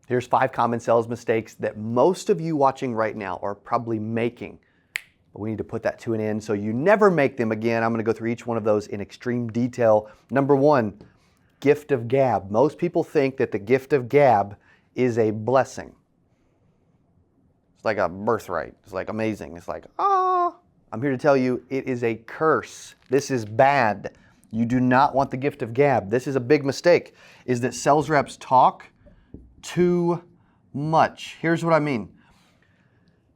Here's 5 common sales mistakes that most of you watching right now are probably making. But we need to put that to an end so you never make them again. I'm going to go through each one of those in extreme detail. Number 1, gift of gab. Most people think that the gift of gab is a blessing. It's like a birthright. It's like amazing. It's like, ah. I'm here to tell you it is a curse. This is bad. You do not want the gift of gab. This is a big mistake, is that sales reps talk too much. Here's what I mean.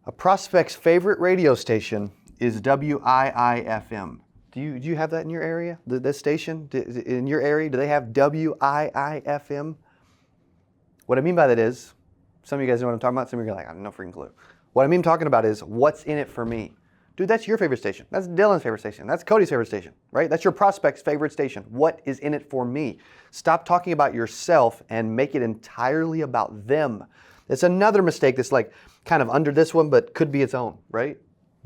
A prospect's favorite radio station is WIIFM. Do you have that in your area? This station? In your area, do they have WIIFM? What I mean by that is, some of you guys know what I'm talking about, some of you are like, I have no freaking clue. What I mean talking about is, what's in it for me? Dude, that's your favorite station. That's Dylan's favorite station. That's Cody's favorite station, right? That's your prospect's favorite station. What is in it for me? Stop talking about yourself and make it entirely about them. It's another mistake that's like kind of under this one, but could be its own, right?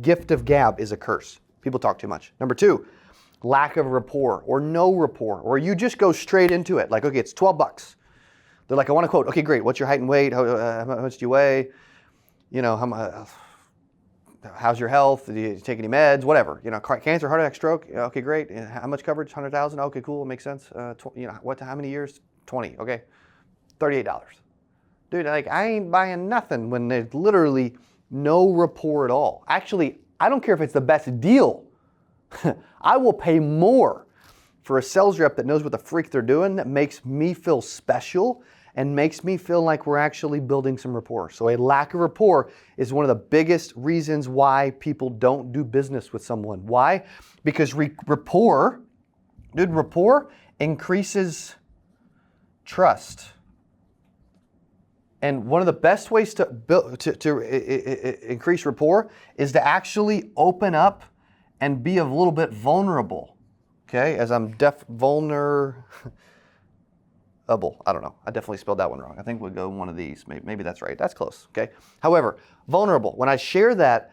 Gift of gab is a curse. People talk too much. Number 2, lack of rapport or no rapport, or you just go straight into it. Like, okay, it's $12. They're like, I want to quote. Okay, great. What's your height and weight? How much do you weigh? You know, how's your health? Do you take any meds? Whatever. You know, cancer, heart attack, stroke. Okay, great. How much coverage? 100,000. Okay, cool. Makes sense. You know, how many years? 20. Okay, $38. Dude, like, I ain't buying nothing when there's literally no rapport at all. Actually, I don't care if it's the best deal. I will pay more for a sales rep that knows what the freak they're doing, that makes me feel special and makes me feel like we're actually building some rapport. So a lack of rapport is one of the biggest reasons why people don't do business with someone. Why? Because rapport increases trust. And one of the best ways to build to increase rapport is to actually open up and be a little bit vulnerable. Okay, as I'm vulnerable. I don't know. I definitely spelled that one wrong. I think we'll go one of these. Maybe that's right. That's close. Okay. However, vulnerable. When I share that,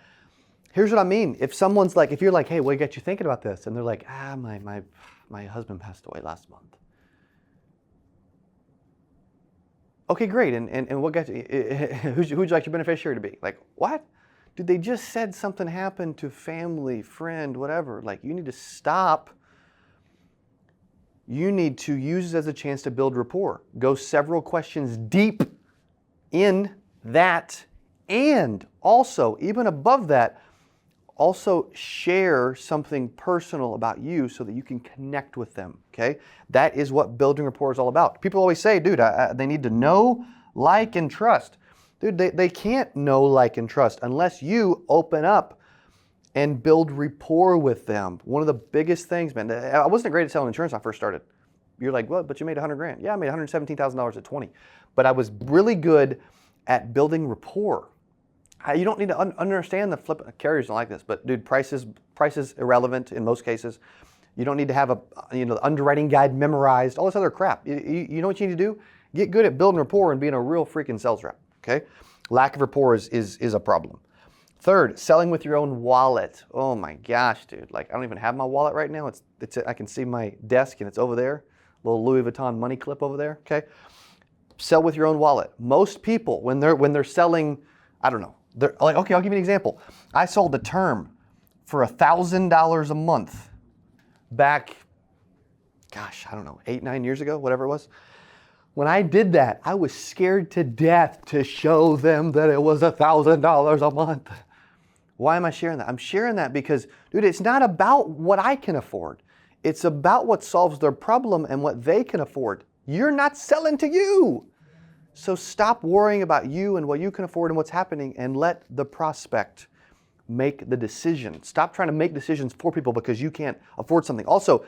here's what I mean. If someone's like, if you're like, hey, what got you thinking about this? And they're like, my husband passed away last month. Okay, great. And what got you? Who'd you like your beneficiary to be? Like, what? Dude, they just said something happened to family, friend, whatever. Like, you need to stop. You need to use it as a chance to build rapport. Go several questions deep in that. And also, even above that, also share something personal about you so that you can connect with them, okay? That is what building rapport is all about. People always say, dude, they need to know, like, and trust. Dude, they can't know, like, and trust unless you open up and build rapport with them. One of the biggest things, man, I wasn't great at selling insurance when I first started. You're like, what? But you made $100,000. Yeah, I made $117,000 at 20. But I was really good at building rapport. You don't need to understand the flip. Carriers don't like this, but dude, price is irrelevant in most cases. You don't need to have the underwriting guide memorized, all this other crap. You know what you need to do? Get good at building rapport and being a real freaking sales rep, okay? Lack of rapport is a problem. Third, selling with your own wallet. Oh my gosh, dude. Like, I don't even have my wallet right now. I can see my desk and it's over there. Little Louis Vuitton money clip over there, okay? Sell with your own wallet. Most people, when they're selling, I don't know, they're like, okay, I'll give you an example. I sold a term for $1,000 a month back, gosh, I don't know, 8-9 years ago, whatever it was. When I did that, I was scared to death to show them that it was $1,000 a month. Why am I sharing that? I'm sharing that because, dude, it's not about what I can afford. It's about what solves their problem and what they can afford. You're not selling to you. So stop worrying about you and what you can afford and what's happening and let the prospect make the decision. Stop trying to make decisions for people because you can't afford something. Also,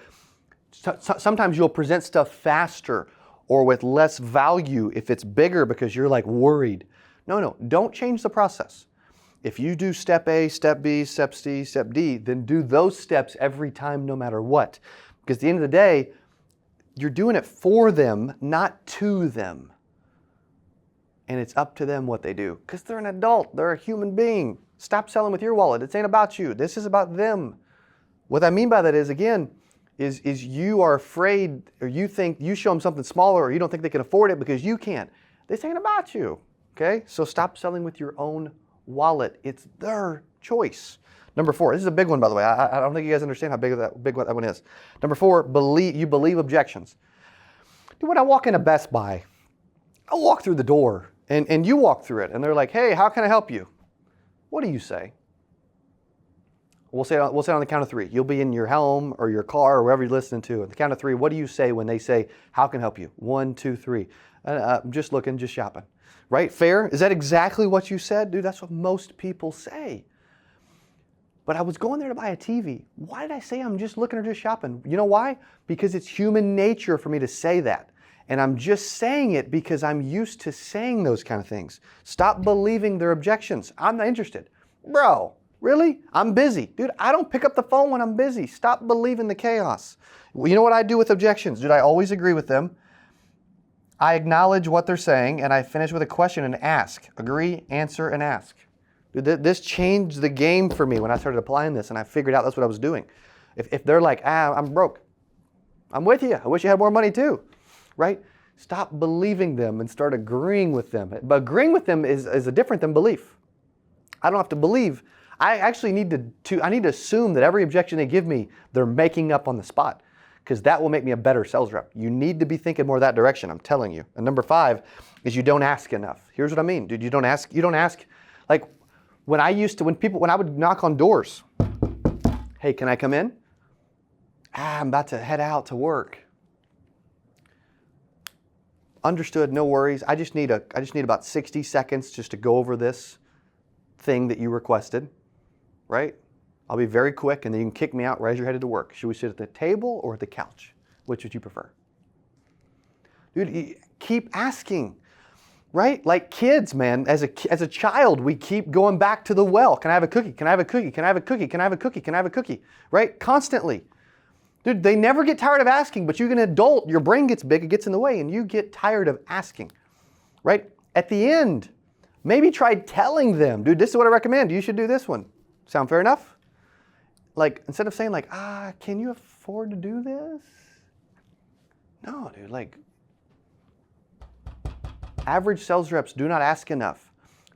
sometimes you'll present stuff faster or with less value if it's bigger because you're like worried. No, don't change the process. If you do step A, step B, step C, step D, then do those steps every time no matter what. Because at the end of the day, you're doing it for them, not to them. And it's up to them what they do. Because they're an adult, they're a human being. Stop selling with your wallet. This ain't about you. This is about them. What I mean by that is, again, is you are afraid or you think you show them something smaller or you don't think they can afford it because you can't. This ain't about you, okay? So stop selling with your own wallet. It's their choice. Number 4, this is a big one, by the way. I don't think you guys understand how big that one is. Number 4, you believe objections. Dude, when I walk into Best Buy, I'll walk through the door and you walk through it and they're like, hey, how can I help you? What do you say? We'll say it on the count of 3. You'll be in your home or your car or wherever you're listening to. At the count of 3, what do you say when they say, how can I help you? 1, 2, 3. I'm just looking, just shopping. Right? Fair? Is that exactly what you said? Dude, that's what most people say. But I was going there to buy a TV. Why did I say I'm just looking or just shopping? You know why? Because it's human nature for me to say that. And I'm just saying it because I'm used to saying those kind of things. Stop believing their objections. I'm not interested. Bro, really? I'm busy. Dude, I don't pick up the phone when I'm busy. Stop believing the chaos. Well, you know what I do with objections? Dude, I always agree with them. I acknowledge what they're saying and I finish with a question and ask. Agree, answer, and ask. Dude, this changed the game for me when I started applying this and I figured out that's what I was doing. If they're like, I'm broke, I'm with you. I wish you had more money too. Right? Stop believing them and start agreeing with them. But agreeing with them is different than belief. I don't have to believe. I actually need to assume that every objection they give me, they're making up on the spot, because that will make me a better sales rep. You need to be thinking more that direction, I'm telling you. And number 5 is you don't ask enough. Here's what I mean, dude. You don't ask. Like when I would knock on doors, hey, can I come in? I'm about to head out to work. Understood, no worries. I just need about 60 seconds just to go over this thing that you requested, right? I'll be very quick and then you can kick me out right as you're headed to work. Should we sit at the table or at the couch? Which would you prefer? Dude, keep asking, right? Like kids, man, as a child, we keep going back to the well. Can I have a cookie? Can I have a cookie? Can I have a cookie? Can I have a cookie? Can I have a cookie? Right? Constantly. Dude, they never get tired of asking, but you're an adult, your brain gets big, it gets in the way, and you get tired of asking, right? At the end, maybe try telling them, dude, this is what I recommend. You should do this one. Sound fair enough? Like, instead of saying like, can you afford to do this? No, dude, like, average sales reps do not ask enough.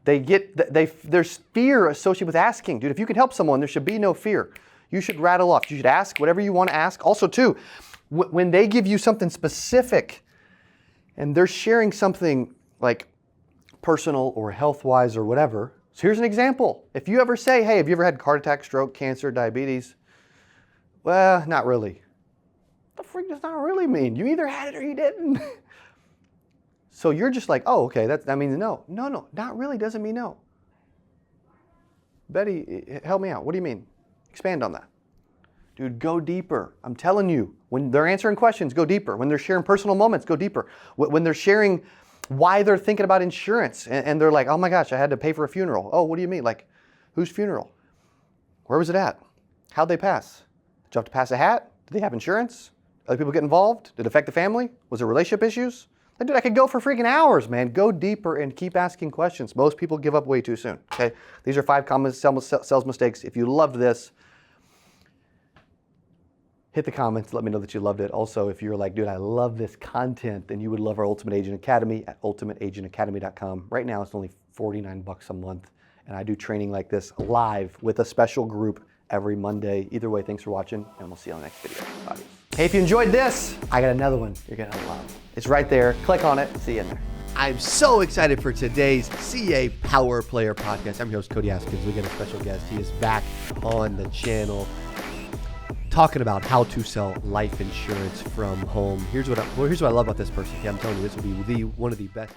There's fear associated with asking. Dude, if you can help someone, there should be no fear. You should rattle off. You should ask whatever you want to ask. Also, too, when they give you something specific and they're sharing something like personal or health-wise or whatever. So here's an example. If you ever say, hey, have you ever had heart attack, stroke, cancer, diabetes? Well, not really. What the freak does not really mean? You either had it or you didn't. So you're just like, oh, okay, that means no. No, not really doesn't mean no. Betty, help me out. What do you mean? Expand on that. Dude, go deeper. I'm telling you, when they're answering questions, go deeper. When they're sharing personal moments, go deeper. When they're sharing why they're thinking about insurance and they're like, oh my gosh, I had to pay for a funeral. Oh, what do you mean? Like, whose funeral? Where was it at? How'd they pass? Did you have to pass a hat? Did they have insurance? Other people get involved? Did it affect the family? Was there relationship issues? Like, dude, I could go for freaking hours, man. Go deeper and keep asking questions. Most people give up way too soon, okay? These are 5 common sales mistakes. If you loved this, hit the comments. Let me know that you loved it. Also, if you're like, dude, I love this content, then you would love our Ultimate Agent Academy at ultimateagentacademy.com. Right now, it's only $49 a month, and I do training like this live with a special group every Monday. Either way, thanks for watching, and we'll see you on the next video. Adios. Hey, if you enjoyed this, I got another one you're gonna love. It's right there. Click on it. See you in there. I'm so excited for today's CA Power Player podcast. I'm your host, Cody Askins. We got a special guest. He is back on the channel talking about how to sell life insurance from home. Here's what I love about this person. Okay, I'm telling you, this will be one of the best.